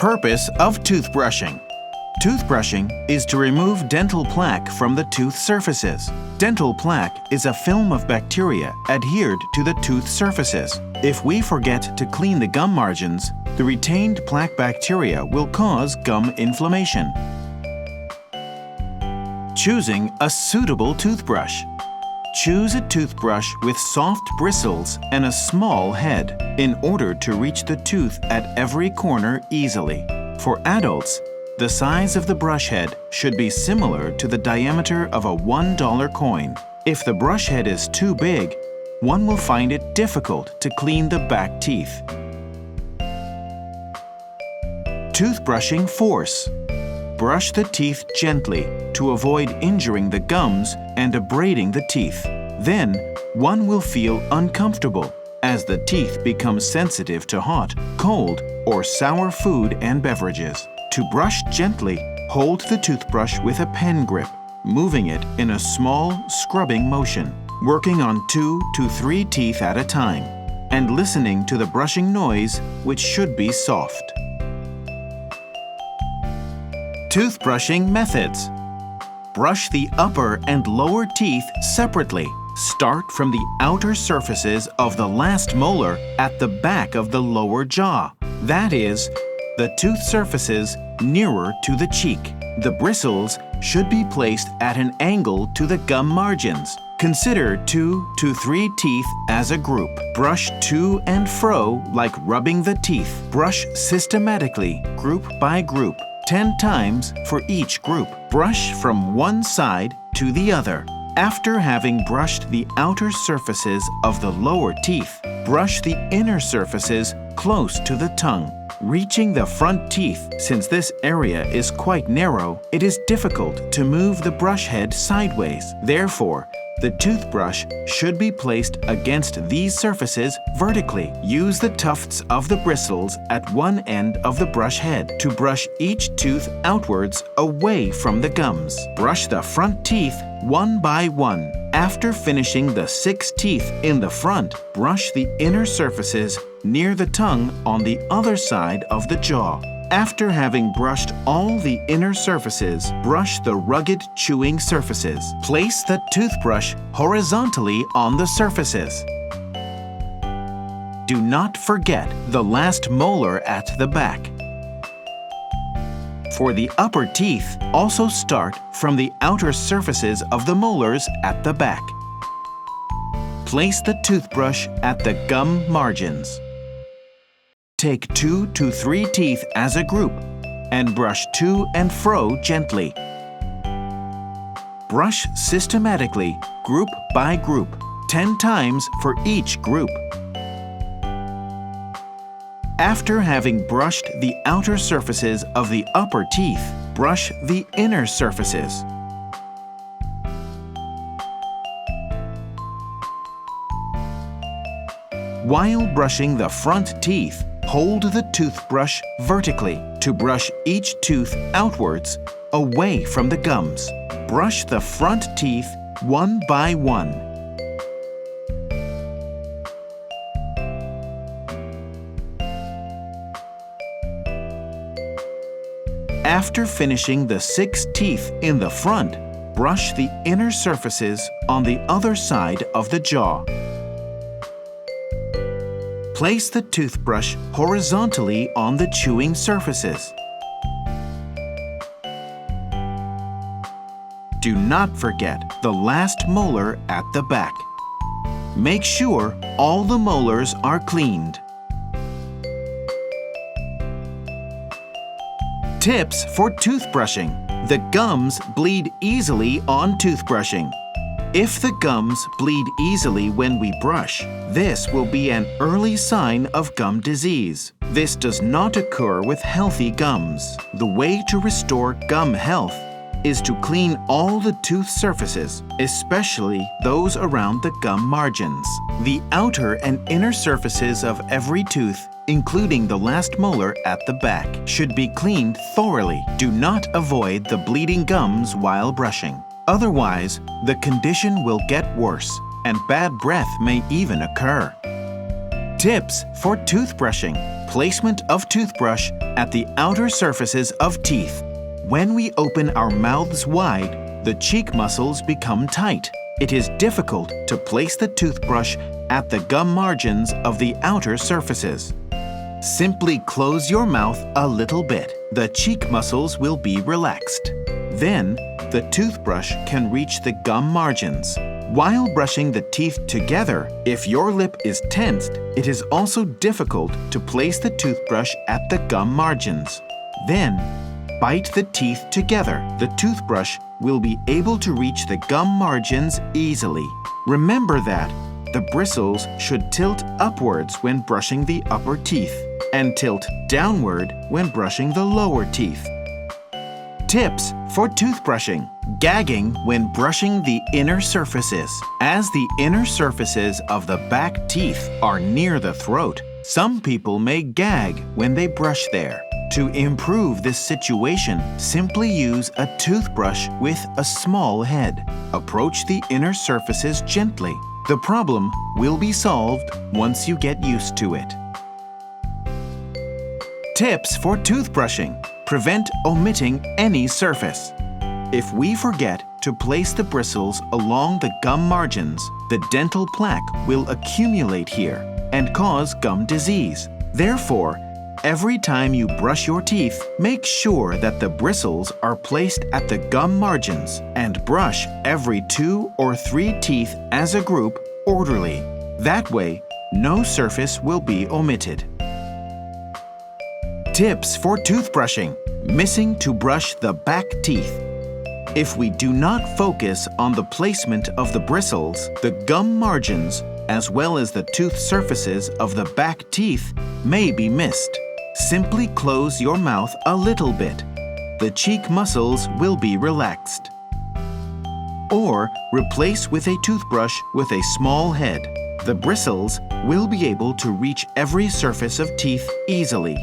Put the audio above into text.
Purpose of toothbrushing. Toothbrushing is to remove dental plaque from the tooth surfaces. Dental plaque is a film of bacteria adhered to the tooth surfaces. If we forget to clean the gum margins, the retained plaque bacteria will cause gum inflammation. Choosing a suitable toothbrush. Choose a toothbrush with soft bristles and a small head in order to reach the tooth at every corner easily. For adults, the size of the brush head should be similar to the diameter of a $1 coin. If the brush head is too big, one will find it difficult to clean the back teeth. Toothbrushing force. Brush the teeth gently to avoid injuring the gums and abrading the teeth. Then, one will feel uncomfortable as the teeth become sensitive to hot, cold, or sour food and beverages. To brush gently, hold the toothbrush with a pen grip, moving it in a small scrubbing motion, working on 2 to 3 teeth at a time, and listening to the brushing noise, which should be soft. Toothbrushing methods. Brush the upper and lower teeth separately. Start from the outer surfaces of the last molar at the back of the lower jaw. That is, the tooth surfaces nearer to the cheek. The bristles should be placed at an angle to the gum margins. Consider 2 to 3 teeth as a group. Brush to and fro like rubbing the teeth. Brush systematically, group by group, 10 times for each group. Brush from one side to the other. After having brushed the outer surfaces of the lower teeth, brush the inner surfaces close to the tongue. Reaching the front teeth, since this area is quite narrow, it is difficult to move the brush head sideways. Therefore, the toothbrush should be placed against these surfaces vertically. Use the tufts of the bristles at one end of the brush head to brush each tooth outwards away from the gums. Brush the front teeth one by one. After finishing the 6 teeth in the front, brush the inner surfaces near the tongue on the other side of the jaw. After having brushed all the inner surfaces, brush the rugged chewing surfaces. Place the toothbrush horizontally on the surfaces. Do not forget the last molar at the back. For the upper teeth, also start from the outer surfaces of the molars at the back. Place the toothbrush at the gum margins. Take 2 to 3 teeth as a group and brush to and fro gently. Brush systematically, group by group, 10 times for each group. After having brushed the outer surfaces of the upper teeth, brush the inner surfaces. While brushing the front teeth, hold the toothbrush vertically to brush each tooth outwards, away from the gums. Brush the front teeth one by one. After finishing the 6 teeth in the front, brush the inner surfaces on the other side of the jaw. Place the toothbrush horizontally on the chewing surfaces. Do not forget the last molar at the back. Make sure all the molars are cleaned. Tips for toothbrushing. The gums bleed easily on toothbrushing. If the gums bleed easily when we brush, this will be an early sign of gum disease. This does not occur with healthy gums. The way to restore gum health is to clean all the tooth surfaces, especially those around the gum margins. The outer and inner surfaces of every tooth, including the last molar at the back, should be cleaned thoroughly. Do not avoid the bleeding gums while brushing. Otherwise, the condition will get worse, and bad breath may even occur. Tips for toothbrushing. placement of toothbrush at the outer surfaces of teeth. When we open our mouths wide, the cheek muscles become tight. It is difficult to place the toothbrush at the gum margins of the outer surfaces. Simply close your mouth a little bit. The cheek muscles will be relaxed. Then, the toothbrush can reach the gum margins. While brushing the teeth together, if your lip is tensed, it is also difficult to place the toothbrush at the gum margins. Then, bite the teeth together. The toothbrush will be able to reach the gum margins easily. Remember that the bristles should tilt upwards when brushing the upper teeth and tilt downward when brushing the lower teeth. Tips for toothbrushing. Gagging when brushing the inner surfaces. As the inner surfaces of the back teeth are near the throat, some people may gag when they brush there. To improve this situation, simply use a toothbrush with a small head. Approach the inner surfaces gently. The problem will be solved once you get used to it. Tips for toothbrushing. Prevent omitting any surface. If we forget to place the bristles along the gum margins, the dental plaque will accumulate here and cause gum disease. Therefore, every time you brush your teeth, make sure that the bristles are placed at the gum margins and brush every 2 or 3 teeth as a group orderly. That way, no surface will be omitted. Tips for toothbrushing. Missing to brush the back teeth. If we do not focus on the placement of the bristles, the gum margins, as well as the tooth surfaces of the back teeth, may be missed. Simply close your mouth a little bit. The cheek muscles will be relaxed. Or replace with a toothbrush with a small head. The bristles will be able to reach every surface of teeth easily.